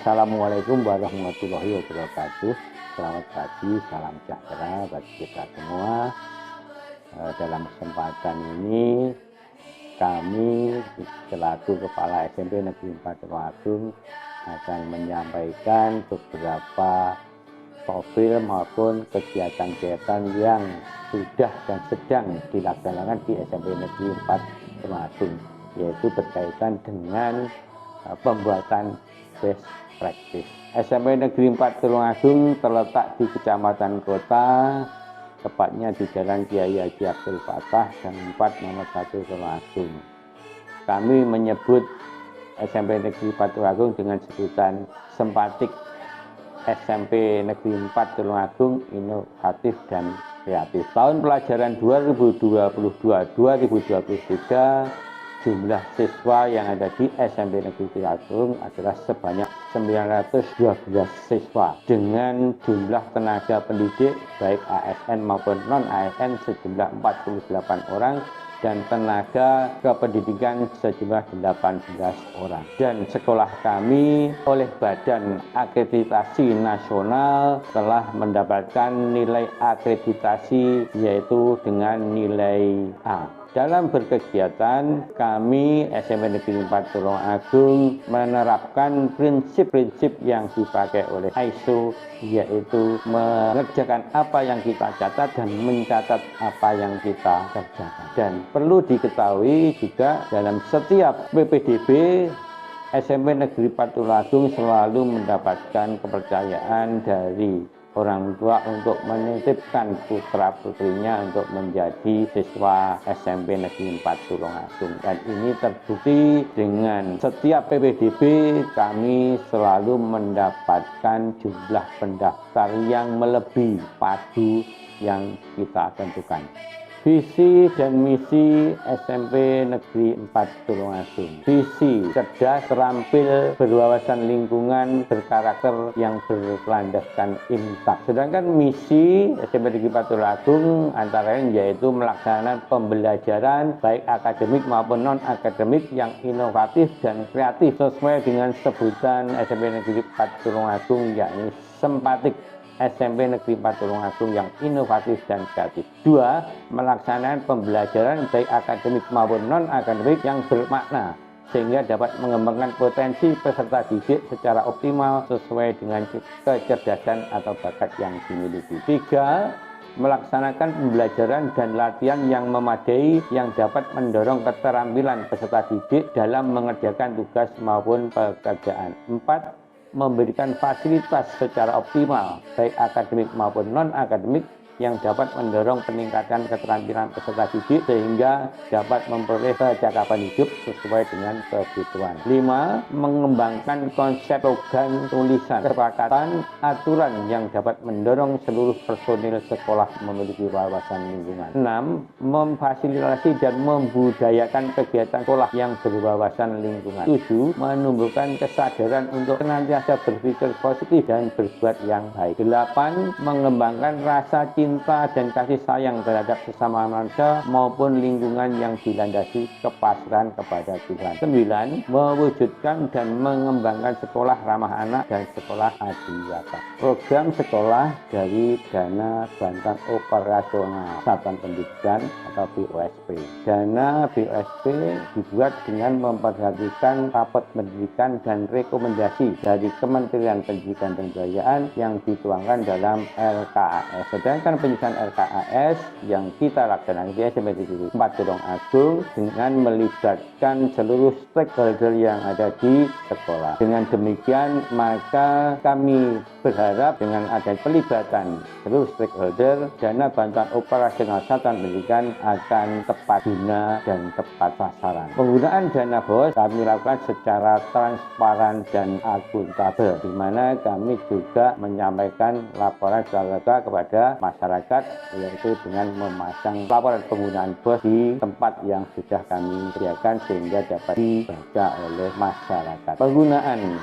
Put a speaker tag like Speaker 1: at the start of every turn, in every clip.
Speaker 1: Assalamualaikum warahmatullahi wabarakatuh. Selamat pagi, salam sejahtera bagi kita semua. Dalam kesempatan ini kami selaku Kepala SMP Negeri 4 Tulungagung akan menyampaikan beberapa profil maupun kegiatan-kegiatan yang sudah dan sedang dilaksanakan di SMP Negeri 4 Tulungagung, yaitu berkaitan dengan pembuatan best practice. SMP Negeri 4 Tulungagung terletak di Kecamatan Kota, tepatnya di Jalan Kiai Haji Abdul Fattah, Gang 4 nomor 1 Tulungagung. Kami menyebut SMP Negeri 4 Tulungagung dengan sebutan Sempatik SMP Negeri 4 Tulungagung inovatif dan kreatif. Tahun pelajaran 2022-2023 jumlah siswa yang ada di SMP Negeri Tulungagung adalah sebanyak 912 siswa dengan jumlah tenaga pendidik baik ASN maupun non-ASN sejumlah 48 orang dan tenaga kependidikan sejumlah 18 orang. Dan sekolah kami oleh Badan Akreditasi Nasional telah mendapatkan nilai akreditasi yaitu dengan nilai A. Dalam berkegiatan, kami SMP Negeri 4 Tulungagung menerapkan prinsip-prinsip yang dipakai oleh ISO, yaitu mengerjakan apa yang kita catat dan mencatat apa yang kita kerjakan. Dan perlu diketahui juga dalam setiap PPDB, SMP Negeri 4 Tulungagung selalu mendapatkan kepercayaan dari orang tua untuk menitipkan putra-putrinya untuk menjadi siswa SMP Negeri 4 Tulungagung. Dan ini terbukti dengan setiap PPDB kami selalu mendapatkan jumlah pendaftar yang melebihi padu yang kita tentukan. Visi dan misi SMP Negeri 4 Tulungagung. Visi: cerdas, terampil, berwawasan lingkungan, berkarakter yang berlandaskan intak. Sedangkan misi SMP Negeri 4 Tulungagung antara lain yaitu melaksanakan pembelajaran baik akademik maupun non-akademik yang inovatif dan kreatif sesuai dengan sebutan SMP Negeri 4 Tulungagung, yakni Sempatik SMP Negeri 4 Tulungagung yang inovatif dan kreatif. 2. Melaksanakan pembelajaran baik akademik maupun non-akademik yang bermakna sehingga dapat mengembangkan potensi peserta didik secara optimal sesuai dengan kecerdasan atau bakat yang dimiliki. 3. Melaksanakan pembelajaran dan latihan yang memadai yang dapat mendorong keterampilan peserta didik dalam mengerjakan tugas maupun pekerjaan. 4. Memberikan fasilitas secara optimal baik akademik maupun non-akademik yang dapat mendorong peningkatan keterampilan peserta didik sehingga dapat memperoleh kecakapan hidup sesuai dengan kebutuhan. 5. Mengembangkan konsep slogan, tulisan, kesepakatan, aturan yang dapat mendorong seluruh personil sekolah memiliki wawasan lingkungan. 6. Memfasilitasi dan membudayakan kegiatan sekolah yang berwawasan lingkungan. 7. Menumbuhkan kesadaran untuk senantiasa berpikir positif dan berbuat yang baik. 8. Mengembangkan rasa cinta dan kasih sayang terhadap sesama manusia maupun lingkungan yang dilandasi kepasrahan kepada Tuhan. 9. Mewujudkan dan mengembangkan sekolah ramah anak dan sekolah adiwata. Program sekolah dari dana bantuan operasional Satuan Pendidikan atau BOSP. Dana BOSP dibuat dengan memperhatikan rapot pendidikan dan rekomendasi dari Kementerian Pendidikan dan Kebudayaan yang dituangkan dalam LKAS. Sedangkan penyusunan LKAS yang kita laksanakan di SMP Negeri 4 Tulungagung dengan melibatkan seluruh stakeholder yang ada di sekolah. Dengan demikian maka kami berharap dengan adanya pelibatan seluruh stakeholder, dana bantuan operasional Satuan Pendidikan akan tepat guna dan tepat sasaran. Penggunaan dana BOS kami lakukan secara transparan dan akuntabel, di mana kami juga menyampaikan laporan secara kepada masyarakat masyarakat, yaitu dengan memasang laporan penggunaan BOS di tempat yang sudah kami sediakan sehingga dapat dibaca oleh masyarakat. Penggunaan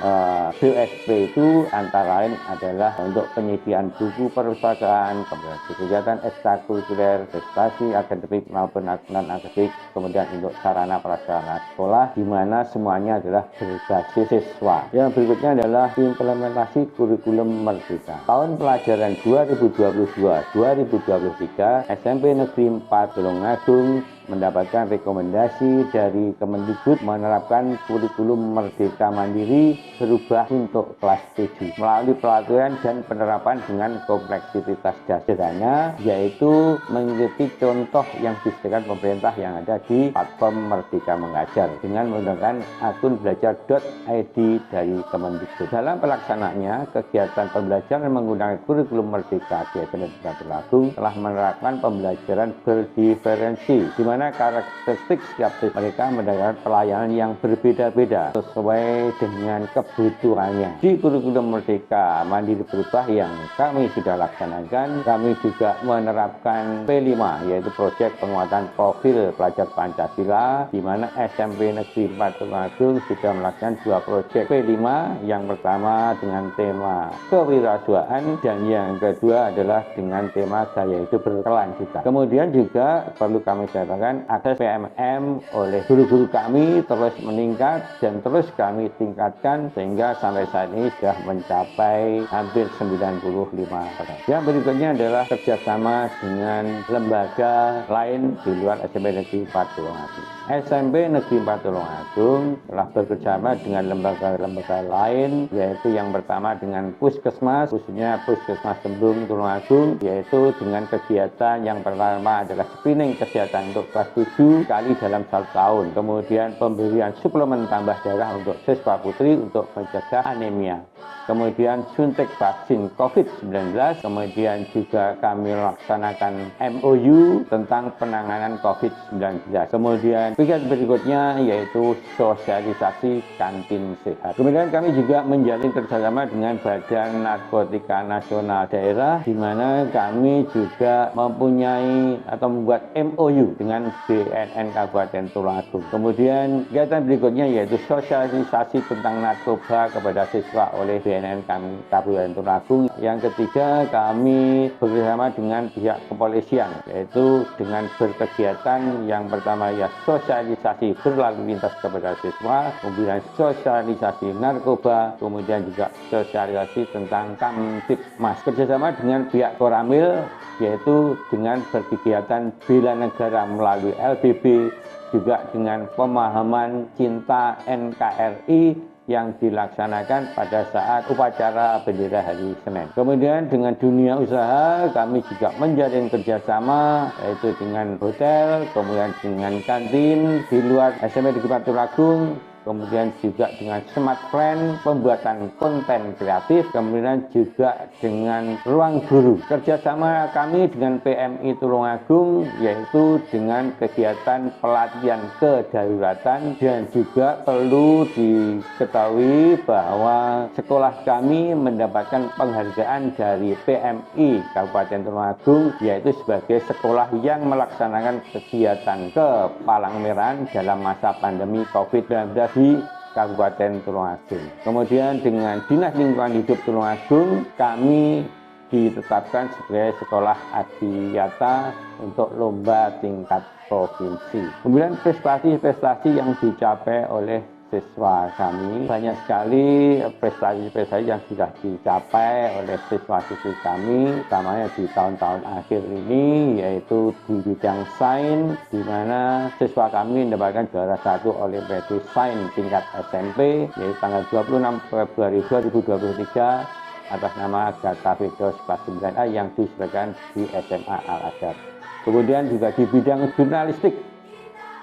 Speaker 1: BOSP itu antara lain adalah untuk penyediaan buku perpustakaan, kemudian kegiatan ekstrakurikuler, prestasi akademik maupun non-akademik, kemudian untuk sarana prasarana sekolah, di mana semuanya adalah berbasis siswa. Yang berikutnya adalah implementasi kurikulum Merdeka. Tahun pelajaran 2022-2023, SMP Negeri 4 Tulungagung mendapatkan rekomendasi dari Kemendikbud menerapkan kurikulum Merdeka Mandiri berubah untuk kelas 7 melalui pelatihan dan penerapan dengan kompleksitas sederhana, yaitu mengikuti contoh yang disediakan pemerintah yang ada di platform Merdeka Mengajar dengan menggunakan akun belajar.id dari Kemendikbud. Dalam pelaksanaannya, kegiatan pembelajaran menggunakan kurikulum Merdeka di SMP Tulungagung telah menerapkan pembelajaran berdiferensi, di mana karakteristik setiap siswa mereka mendapatkan pelayanan yang berbeda-beda sesuai dengan kebutuhannya. Di kurikulum Merdeka Mandiri berubah yang kami sudah laksanakan, kami juga menerapkan P5, yaitu proyek penguatan profil pelajar Pancasila, di mana SMP Negeri 4 Tulungagung sudah melakukan 2 proyek P5, yang pertama dengan tema kewirausahaan dan yang kedua adalah dengan tema gaya hidup berkelanjutan. Kemudian juga perlu kami katakan, akses PMM oleh guru-guru kami terus meningkat dan terus kami tingkatkan sehingga sampai saat ini sudah mencapai hampir 95%. Yang berikutnya adalah kerjasama dengan lembaga lain di luar SMP Negeri 4 Tulungagung. SMP Negeri 4 Tulungagung telah bekerjasama dengan lembaga-lembaga lain, yaitu yang pertama dengan Puskesmas, khususnya Puskesmas Tembung Tulungagung, yaitu dengan kegiatan yang pertama adalah screening kesehatan untuk kelas 7 kali dalam 1 tahun. Kemudian pemberian suplemen tambah darah untuk siswa putri untuk mencegah anemia. Kemudian suntik vaksin COVID-19. Kemudian juga kami laksanakan MOU tentang penanganan COVID-19. Kemudian kegiatan berikutnya yaitu sosialisasi kantin sehat. Kemudian kami juga menjalin kerjasama dengan Badan Narkotika Nasional Daerah, di mana kami juga mempunyai atau membuat MOU dengan BNN Kabupaten Tulungagung. Kemudian kegiatan berikutnya yaitu sosialisasi tentang narkoba kepada siswa oleh BNN Kabupaten Tulungagung. Yang ketiga, kami bekerjasama dengan pihak kepolisian, yaitu dengan berkegiatan yang pertama ya sosialisasi berlalu lintas kepada siswa, kemudian sosialisasi narkoba, kemudian juga sosialisasi tentang Kamtibmas. Kerjasama dengan pihak Koramil, yaitu dengan berkegiatan bela negara melalui LBB, juga dengan pemahaman cinta NKRI yang dilaksanakan pada saat upacara bendera hari Senin. Kemudian dengan dunia usaha kami juga menjalin kerjasama, yaitu dengan hotel, kemudian dengan kantin di luar SMP Negeri 4 Tulungagung, kemudian juga dengan smart plan, pembuatan konten kreatif, kemudian juga dengan ruang guru. Kerjasama kami dengan PMI Tulungagung yaitu dengan kegiatan pelatihan kedaruratan, dan juga perlu diketahui bahwa sekolah kami mendapatkan penghargaan dari PMI Kabupaten Tulungagung, yaitu sebagai sekolah yang melaksanakan kegiatan kepalangmerah dalam masa pandemi COVID-19 di Kabupaten Tulungagung. Kemudian dengan Dinas Lingkungan Hidup Tulungagung, kami ditetapkan sebagai sekolah adiwiyata untuk lomba tingkat provinsi. Kemudian prestasi-prestasi yang dicapai oleh siswa kami, banyak sekali prestasi-prestasi yang sudah dicapai oleh siswa-siswi kami, utamanya di tahun-tahun akhir ini, yaitu di bidang sains, di mana siswa kami mendapatkan juara 1 Olimpiade Sains tingkat SMP, yaitu tanggal 26 Februari 2023 atas nama Agatha Firdaus kelas 9A yang diselenggarakan di SMA Al-Azhar. Kemudian juga di bidang jurnalistik,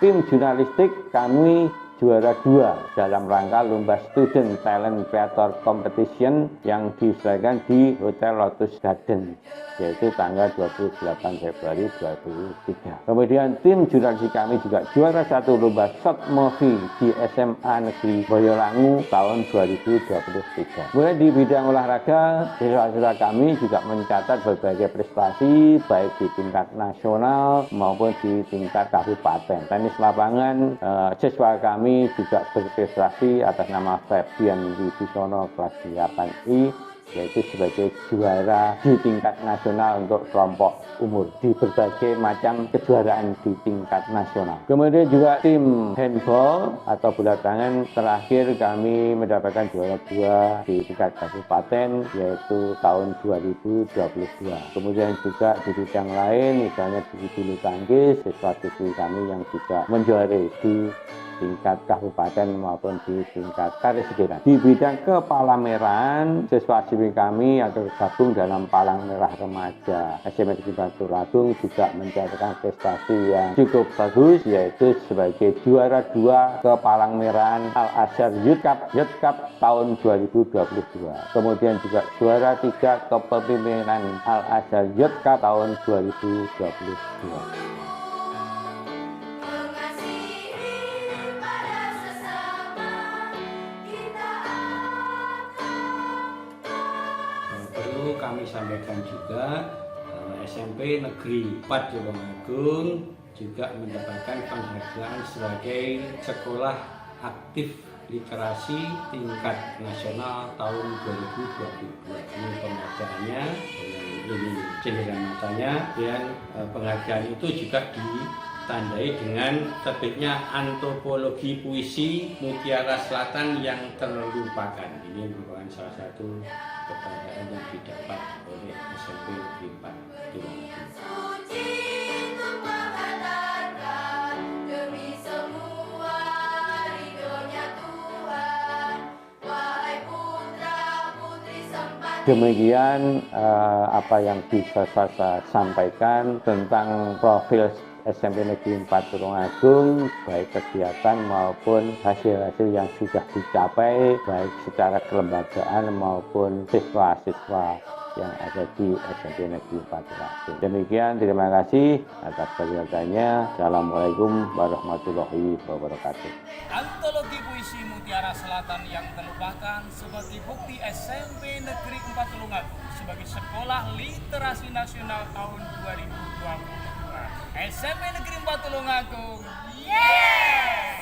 Speaker 1: tim jurnalistik kami juara 2 dalam rangka lomba Student Talent Creator Competition yang diselenggarakan di Hotel Lotus Garden, yaitu tanggal 28 Februari 2003. Kemudian tim jurnalistik kami juga juara 1 lomba short movie di SMA Negeri Boyolangu tahun 2023. Kemudian di bidang olahraga, siswa-siswa kami juga mencatat berbagai prestasi baik di tingkat nasional maupun di tingkat kabupaten. Tenis lapangan, siswa kami juga berprestasi atas nama Febian Wibisono kelas 8I, yaitu sebagai juara di tingkat nasional untuk kelompok umur di berbagai macam kejuaraan di tingkat nasional. Kemudian juga tim handball atau bola tangan, terakhir kami mendapatkan juara 2 di tingkat kabupaten yaitu tahun 2022. Kemudian juga di bidang lain, misalnya di bulu tangkis, siswa-siswi kami yang juga menjuarai di tingkat kabupaten maupun di tingkat karesidenan. Di bidang kepalameran, siswa-siswi kami yang tergabung dalam Palang Merah Remaja SMP Negeri Baturagung juga mencatatkan prestasi yang cukup bagus, yaitu sebagai juara 2 Kepalangmeran Al-Azhar Youth Cup tahun 2022. Kemudian juga juara 3 Kepemimpinan Al-Azhar Youth Cup tahun 2022. Kami sampaikan juga SMP Negeri 4 Tulungagung juga mendapatkan penghargaan sebagai sekolah aktif literasi tingkat nasional tahun 2022. Ini penghargaannya, ini cendera matanya, dan penghargaan itu juga ditandai dengan terbitnya Antropologi Puisi Mutiara Selatan yang Terlupakan. Ini merupakan salah satu penghargaan yang didapat oleh SMP Negeri 4 Tulungagung. Demikian apa yang bisa saya sampaikan tentang profil SMP Negeri 4 Tulungagung, baik kegiatan maupun hasil-hasil yang sudah dicapai baik secara kelembagaan maupun siswa-siswa yang ada di SMP Negeri 4 Tulungagung. Demikian, terima kasih atas perhatiannya. Assalamualaikum warahmatullahi wabarakatuh.
Speaker 2: Antologi Puisi Mutiara Selatan yang Terlupakan sebagai bukti SMP Negeri 4 Tulungagung sebagai sekolah literasi nasional tahun 2022. SMP Negeri 4 Tulungagung, yeah!